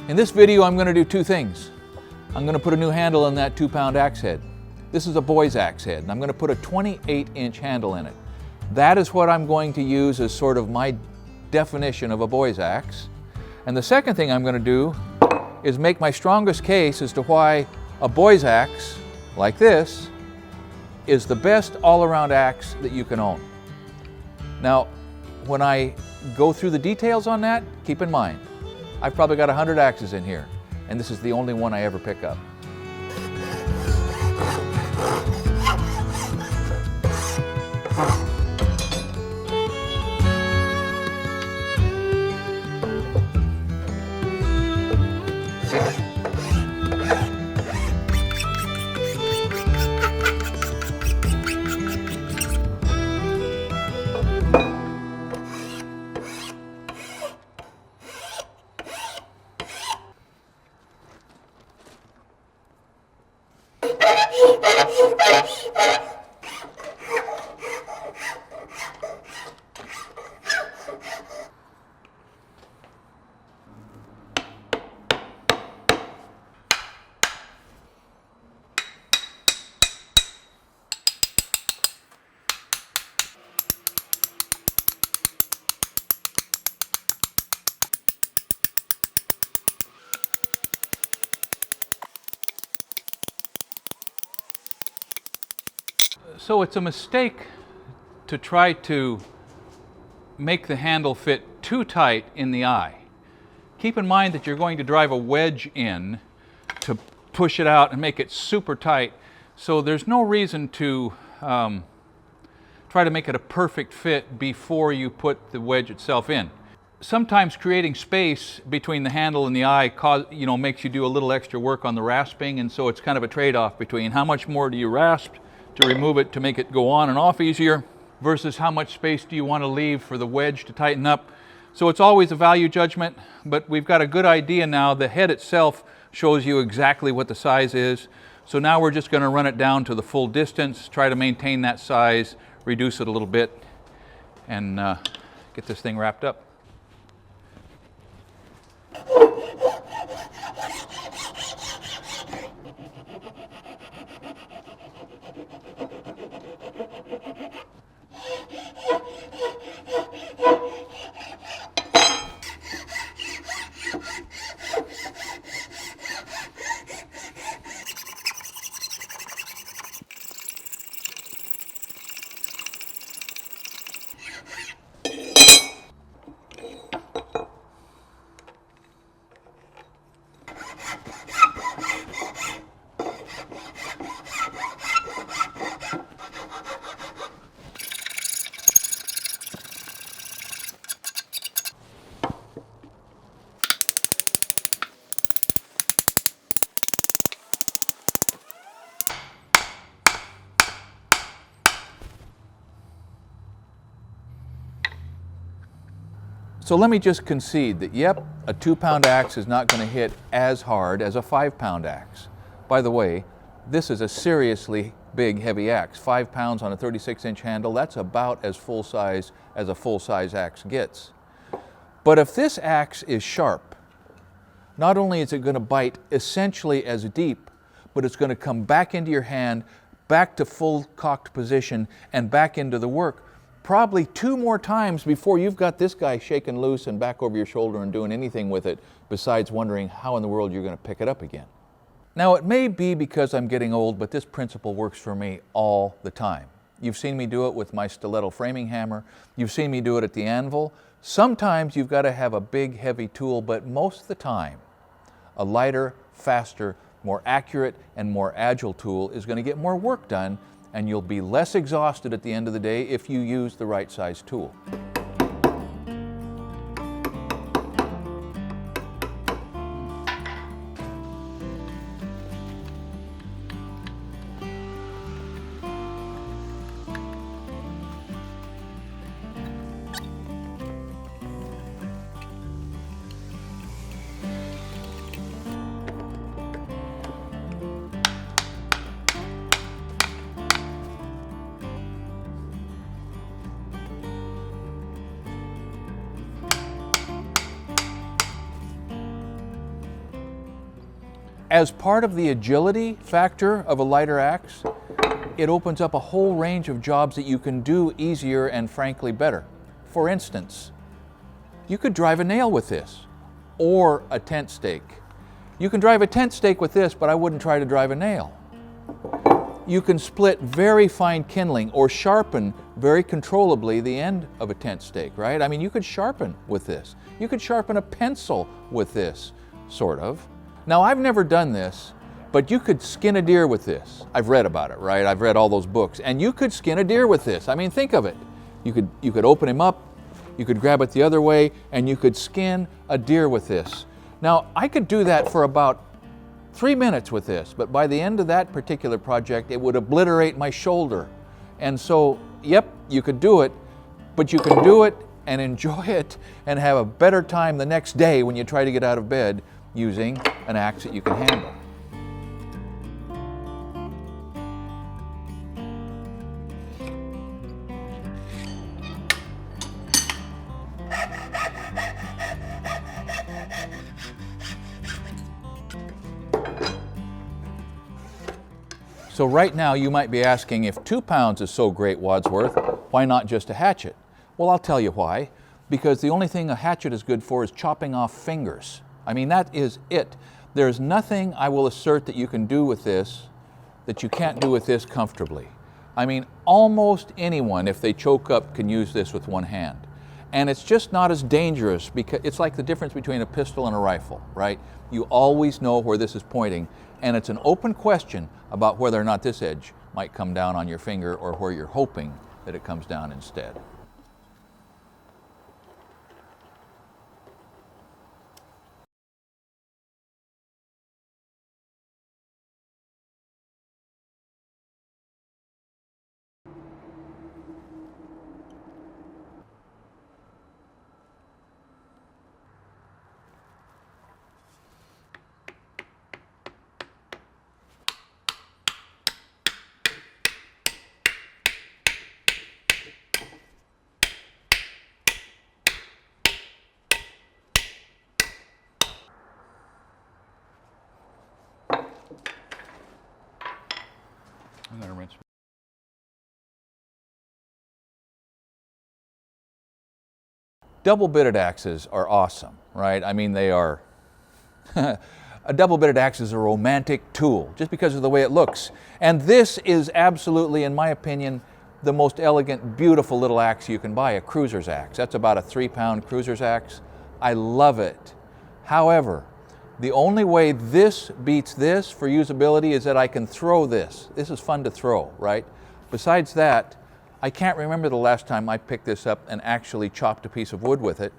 In this video, I'm going to do two things. I'm going to put a new handle on that 2-pound axe head. This is a boy's axe head, and I'm going to put a 28-inch handle in it. That is what I'm going to use as sort of my definition of a boy's axe. And the second thing I'm going to do is make my strongest case as to why a boy's axe, like this, is the best all-around axe that you can own. Now, when I go through the details on that, keep in mind, I've probably got 100 axes in here, and this is the only one I ever pick up. So it's a mistake to try to make the handle fit too tight in the eye. Keep in mind that you're going to drive a wedge in to push it out and make it super tight. So there's no reason to try to make it a perfect fit before you put the wedge itself in. Sometimes creating space between the handle and the eye makes you do a little extra work on the rasping, and so it's kind of a trade-off between how much more do you rasp to remove it to make it go on and off easier versus how much space do you want to leave for the wedge to tighten up. So it's always a value judgment, but we've got a good idea now. The head itself shows you exactly what the size is. So now we're just going to run it down to the full distance, try to maintain that size, reduce it a little bit, and get this thing wrapped up. So let me just concede that, yep, a 2-pound axe is not going to hit as hard as a 5-pound axe. By the way, this is a seriously big, heavy axe. 5 pounds on a 36-inch handle, that's about as full size as a full-size axe gets. But if this axe is sharp, not only is it going to bite essentially as deep, but it's going to come back into your hand, back to full cocked position, and back into the work, probably 2 more times before you've got this guy shaken loose and back over your shoulder and doing anything with it besides wondering how in the world you're going to pick it up again. Now, it may be because I'm getting old, but this principle works for me all the time. You've seen me do it with my stiletto framing hammer. You've seen me do it at the anvil. Sometimes you've got to have a big, heavy tool, but most of the time, a lighter, faster, more accurate, and more agile tool is going to get more work done, and you'll be less exhausted at the end of the day if you use the right size tool. as part of the agility factor of a lighter axe, it opens up a whole range of jobs that you can do easier and frankly better. For instance, you could drive a nail with this, or a tent stake. You can drive a tent stake with this, but I wouldn't try to drive a nail. You can split very fine kindling or sharpen very controllably the end of a tent stake, right? I mean, you could sharpen with this. You could sharpen a pencil with this, sort of. Now, I've never done this, but you could skin a deer with this. I've read about it, right? I've read all those books, and you could skin a deer with this. I mean, think of it. You could open him up, you could grab it the other way, and you could skin a deer with this. Now, I could do that for about 3 minutes with this, but by the end of that particular project, it would obliterate my shoulder. And so, yep, you could do it, but you can do it and enjoy it and have a better time the next day when you try to get out of bed using an axe that you can handle. So right now you might be asking, if 2 pounds is so great, Wadsworth, why not just a hatchet? Well, I'll tell you why. Because the only thing a hatchet is good for is chopping off fingers. I mean, that is it. There's nothing I will assert that you can do with this that you can't do with this comfortably. I mean, almost anyone, if they choke up, can use this with one hand. And it's just not as dangerous, because it's like the difference between a pistol and a rifle, right? You always know where this is pointing, and it's an open question about whether or not this edge might come down on your finger or where you're hoping that it comes down instead. I'm going to rinse. Double-bitted axes are awesome, right? I mean, they are, a double-bitted axe is a romantic tool just because of the way it looks. And this is absolutely, in my opinion, the most elegant, beautiful little axe you can buy, a cruiser's axe. That's about a 3-pound cruiser's axe. I love it. However, the only way this beats this for usability is that I can throw this. This is fun to throw, right? Besides that, I can't remember the last time I picked this up and actually chopped a piece of wood with it,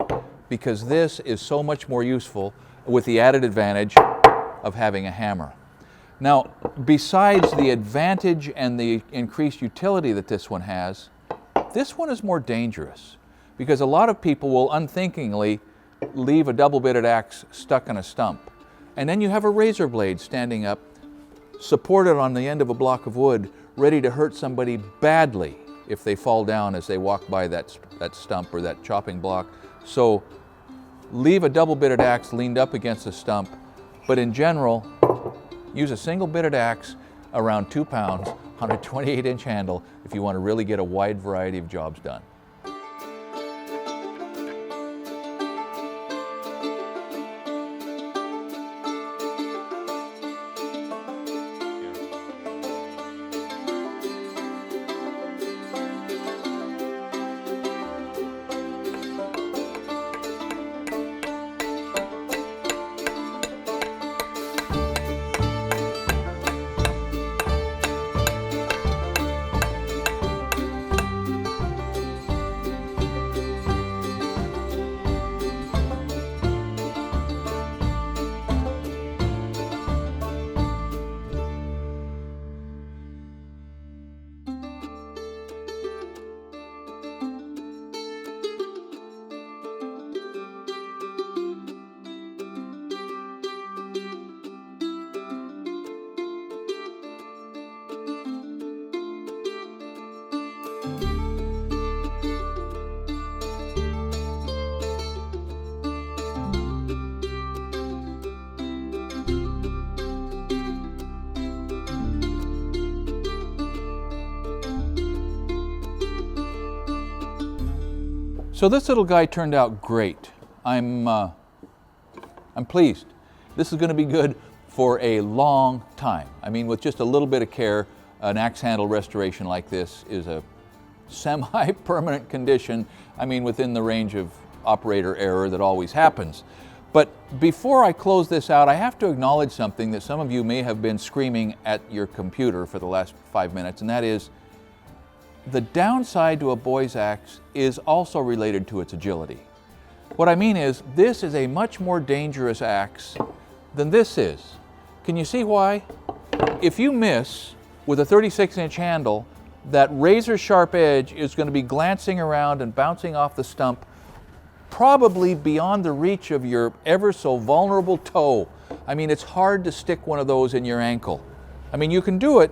because this is so much more useful with the added advantage of having a hammer. Now, besides the advantage and the increased utility that this one has, this one is more dangerous, because a lot of people will unthinkingly leave a double-bitted axe stuck in a stump. And then you have a razor blade standing up, supported on the end of a block of wood, ready to hurt somebody badly if they fall down as they walk by that stump or that chopping block. So leave a double-bitted axe leaned up against a stump, but in general, use a single-bitted axe around 2 pounds on a 28-inch handle if you want to really get a wide variety of jobs done. So this little guy turned out great. I'm pleased. This is going to be good for a long time. I mean, with just a little bit of care, an axe handle restoration like this is a semi-permanent condition. I mean, within the range of operator error that always happens. But before I close this out, I have to acknowledge something that some of you may have been screaming at your computer for the last 5 minutes, and that is the downside to a boy's axe is also related to its agility. What I mean is, this is a much more dangerous axe than this is. Can you see why? If you miss with a 36-inch handle, that razor sharp edge is going to be glancing around and bouncing off the stump, probably beyond the reach of your ever so vulnerable toe. I mean, it's hard to stick one of those in your ankle. I mean, you can do it,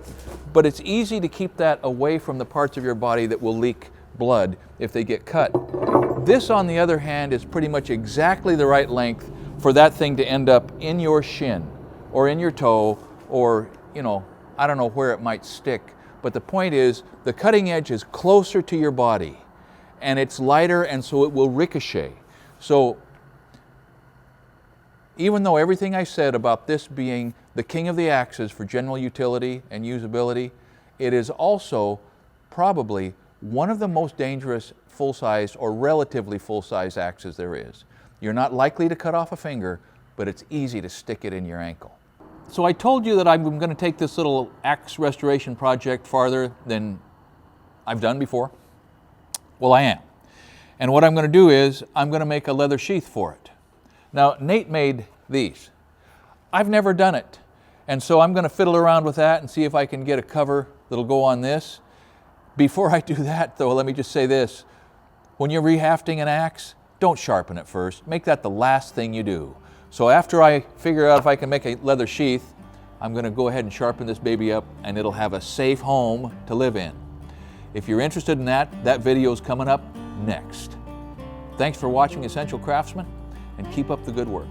but it's easy to keep that away from the parts of your body that will leak blood if they get cut. This, on the other hand, is pretty much exactly the right length for that thing to end up in your shin or in your toe, or, you know, I don't know where it might stick. But the point is, the cutting edge is closer to your body, and it's lighter, and so it will ricochet. So even though everything I said about this being the king of the axes for general utility and usability, it is also probably one of the most dangerous full-size or relatively full-size axes there is. You're not likely to cut off a finger, but it's easy to stick it in your ankle. So I told you that I'm going to take this little axe restoration project farther than I've done before. Well, I am. And what I'm going to do is I'm going to make a leather sheath for it. Now, Nate made these. I've never done it. And so I'm going to fiddle around with that and see if I can get a cover that'll go on this. Before I do that, though, let me just say this. When you're rehafting an axe, don't sharpen it first. Make that the last thing you do. So after I figure out if I can make a leather sheath, I'm going to go ahead and sharpen this baby up, and it'll have a safe home to live in. If you're interested in that video is coming up next. Thanks for watching Essential Craftsman, and keep up the good work.